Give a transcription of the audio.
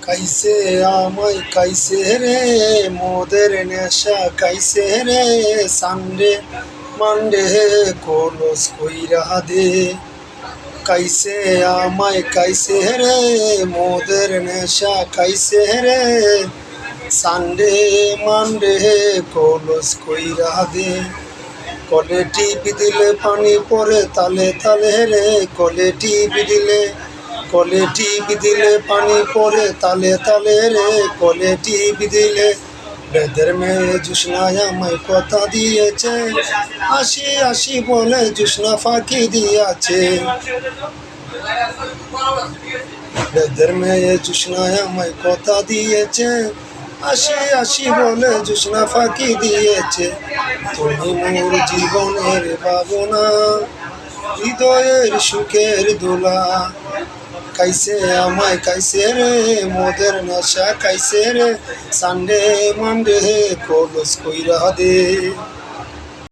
কাইসে আমায় কাইসে রে মোদের নেশা কাইসে রে সানডে মানডে কলস কইরা দে কাইসে আমায় কাইসে রে মোদের নেশা কাইসে রে সানডে মানডে কলস কইরা দে কলে টিপি দিলে পানি পড়ে তালে তালে রে কলে টিপি দিলে পানি পড়ে তালে তালে রে কলে টিপি দিলে বেদের মেয়ে জুসনায় আমায় কথা দিয়েছে আসি আসি বলে জুসনা ফাঁকি দিয়েছে বেদের মেয়ে জুসনায় আমায় কথা দিয়েছে আসি আসি বলে জুসনা ফাঁকি দিয়েছে তুমি মোর জীবনের ভাবনা হৃদয়ের সুখের দোলা কাইসে আমায় কাইসে রে মোদের নেশা কাইসে রে সানডে মানডে কলস কইরা দে।